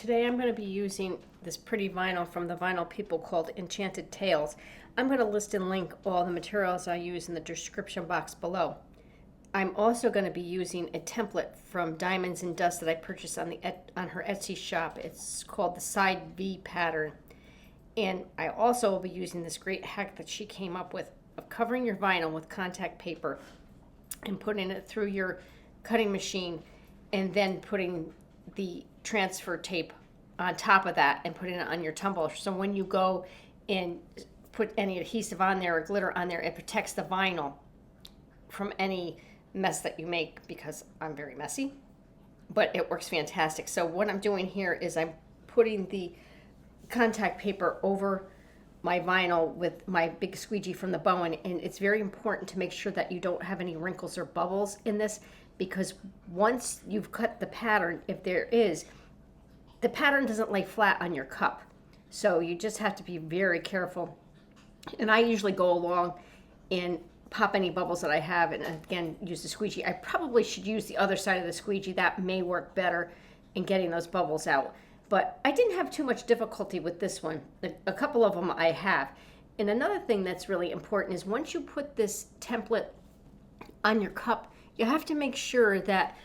Today I'm going to be using this pretty vinyl from the vinyl people called Enchanted Tales. I'm going to list and link all the materials I use in the description box below. I'm also going to be using a template from Diamonds and Dust that I purchased on her Etsy shop. It's called the Side V pattern. And I also will be using this great hack that she came up with of covering your vinyl with contact paper and putting it through your cutting machine and then putting the transfer tape on top of that and putting it on your tumbler. So when you go and put any adhesive on there or glitter on there, it protects the vinyl from any mess that you make, because I'm very messy, but it works fantastic. So what I'm doing here is I'm putting the contact paper over my vinyl with my big squeegee from the Bowen, and it's very important to make sure that you don't have any wrinkles or bubbles in this, because once you've cut the pattern, if there is, the pattern doesn't lay flat on your cup. So you just have to be very careful. And I usually go along and pop any bubbles that I have, and again, use the squeegee. I probably should use the other side of the squeegee. That may work better in getting those bubbles out. But I didn't have too much difficulty with this one. A couple of them I have. And another thing that's really important is once you put this template on your cup, you have to make sure that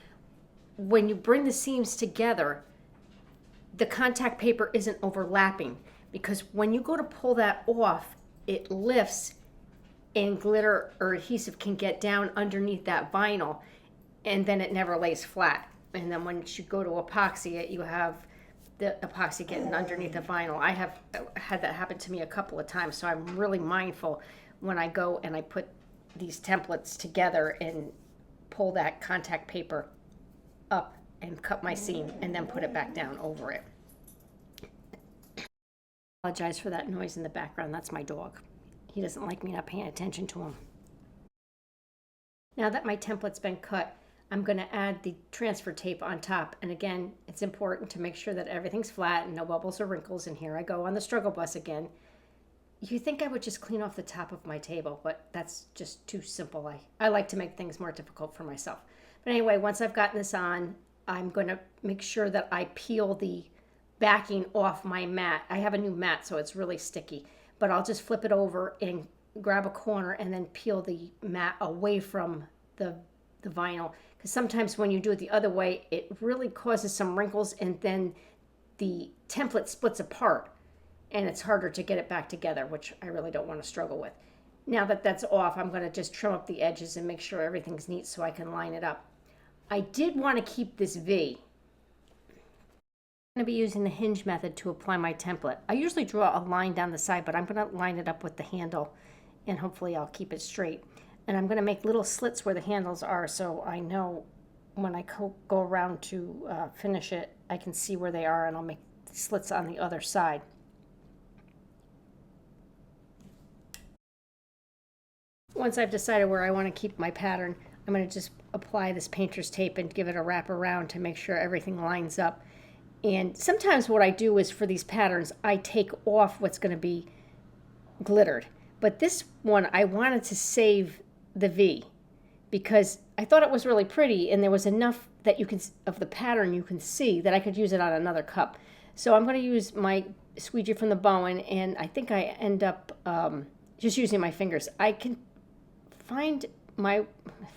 when you bring the seams together, the contact paper isn't overlapping, because when you go to pull that off, it lifts and glitter or adhesive can get down underneath that vinyl, and then it never lays flat. And then when you go to epoxy it, you have the epoxy getting underneath the vinyl. I have had that happen to me a couple of times, so I'm really mindful when I go and I put these templates together and pull that contact paper up and cut my seam and then put it back down over it. I apologize for that noise in the background. That's my dog. He doesn't like me not paying attention to him. Now that my template's been cut, I'm going to add the transfer tape on top. And again, it's important to make sure that everything's flat and no bubbles or wrinkles. And here I go on the struggle bus again. You think I would just clean off the top of my table, but that's just too simple. I like to make things more difficult for myself. But anyway, once I've gotten this on, I'm going to make sure that I peel the backing off my mat. I have a new mat, so it's really sticky. But I'll just flip it over and grab a corner and then peel the mat away from the vinyl. Because sometimes when you do it the other way, it really causes some wrinkles, and then the template splits apart and it's harder to get it back together, which I really don't want to struggle with. Now that that's off, I'm going to just trim up the edges and make sure everything's neat so I can line it up. I did want to keep this V. I'm going to be using the hinge method to apply my template. I usually draw a line down the side, but I'm going to line it up with the handle, and hopefully I'll keep it straight. And I'm going to make little slits where the handles are, so I know when I go around to finish it, I can see where they are, and I'll make slits on the other side. Once I've decided where I want to keep my pattern, I'm going to just apply this painter's tape and give it a wrap around to make sure everything lines up. And sometimes what I do is, for these patterns, I take off what's going to be glittered. But this one, I wanted to save the V because I thought it was really pretty, and there was enough that you can of the pattern you can see that I could use it on another cup. So I'm going to use my squeegee from the Bowen, and I think I end up just using my fingers. I can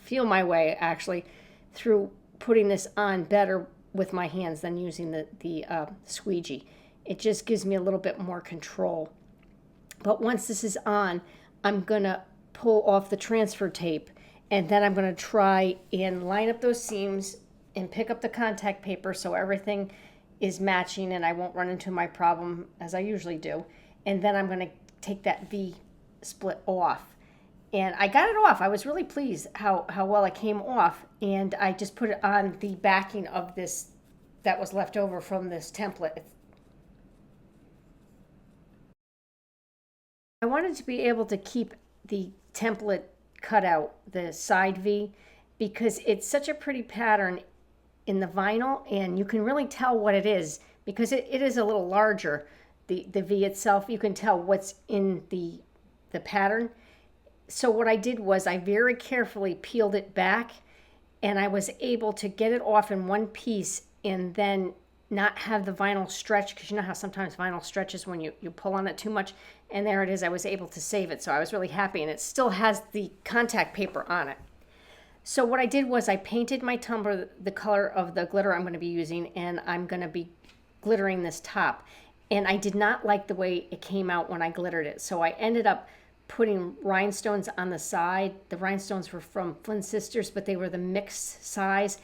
feel my way actually through putting this on better with my hands than using the squeegee. It just gives me a little bit more control. But once this is on, I'm gonna pull off the transfer tape, and then I'm gonna try and line up those seams and pick up the contact paper so everything is matching and I won't run into my problem as I usually do. And then I'm gonna take that V split off. And I got it off. I was really pleased how well it came off. And I just put it on the backing of this that was left over from this template. I wanted to be able to keep the template cut out, the side V, because it's such a pretty pattern in the vinyl, and you can really tell what it is because it is a little larger. The V itself, you can tell what's in the pattern. So what I did was I very carefully peeled it back, and I was able to get it off in one piece and then not have the vinyl stretch, because you know how sometimes vinyl stretches when you pull on it too much. And there it is. I was able to save it, so I was really happy. And it still has the contact paper on it. So what I did was I painted my tumbler the color of the glitter I'm going to be using, and I'm going to be glittering this top. And I did not like the way it came out when I glittered it. So I ended up putting rhinestones on the side. The rhinestones were from Flynn Sisters, but they were the mixed size.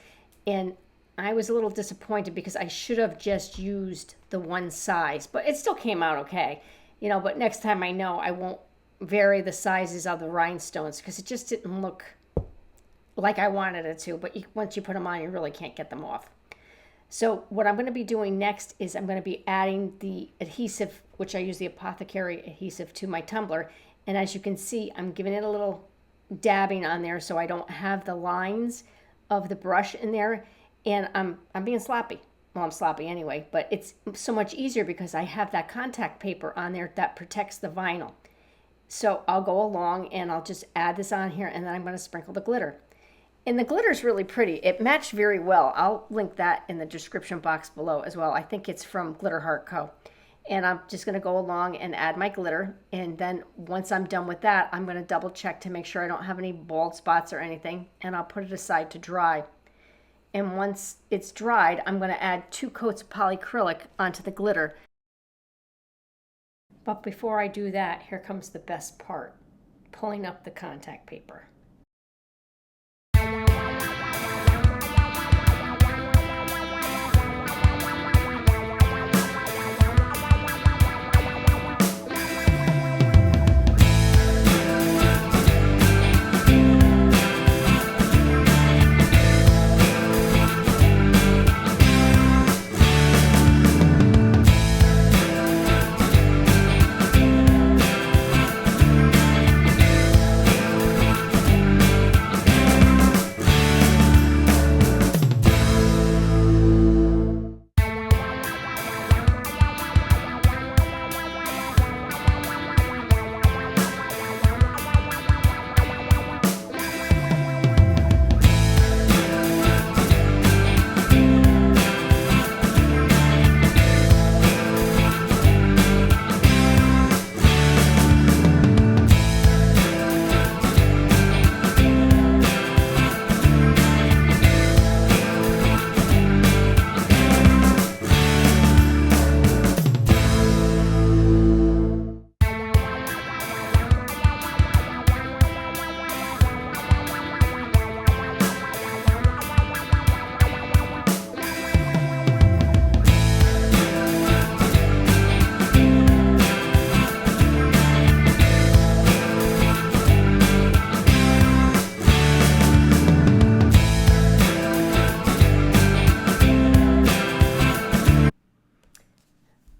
And I was a little disappointed because I should have just used the one size, but it still came out okay. But next time I know I won't vary the sizes of the rhinestones because it just didn't look like I wanted it to. But once you put them on, you really can't get them off. So what I'm going to be doing next is I'm going to be adding the adhesive, which I use the Apothecary adhesive, to my tumbler. And as you can see, I'm giving it a little dabbing on there so I don't have the lines of the brush in there. And I'm being sloppy. Well, I'm sloppy anyway, but it's so much easier because I have that contact paper on there that protects the vinyl. So I'll go along and I'll just add this on here, and then I'm going to sprinkle the glitter. And the glitter is really pretty. It matched very well. I'll link that in the description box below as well. I think it's from Glitter Heart Co. And I'm just going to go along and add my glitter. And then once I'm done with that, I'm going to double check to make sure I don't have any bald spots or anything. And I'll put it aside to dry. And once it's dried, I'm going to add 2 coats of polyacrylic onto the glitter. But before I do that, here comes the best part, pulling up the contact paper.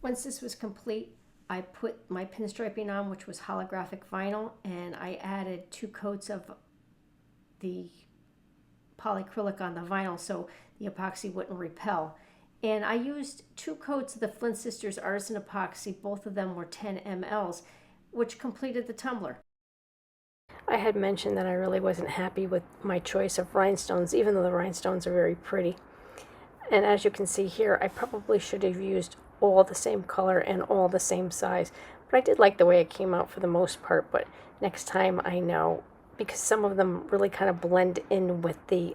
Once this was complete, I put my pinstriping on, which was holographic vinyl, and I added 2 coats of the polyacrylic on the vinyl so the epoxy wouldn't repel. And I used 2 coats of the Flynn Sisters Artisan Epoxy. Both of them were 10 mLs, which completed the tumbler. I had mentioned that I really wasn't happy with my choice of rhinestones, even though the rhinestones are very pretty. And as you can see here, I probably should have used all the same color and all the same size. But I did like the way it came out for the most part, but next time I know, because some of them really kind of blend in with the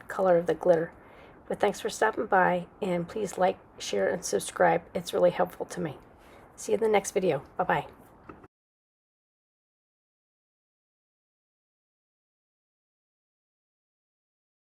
color of the glitter. But thanks for stopping by, and please like, share, and subscribe. It's really helpful to me. See you in the next video. Bye-bye.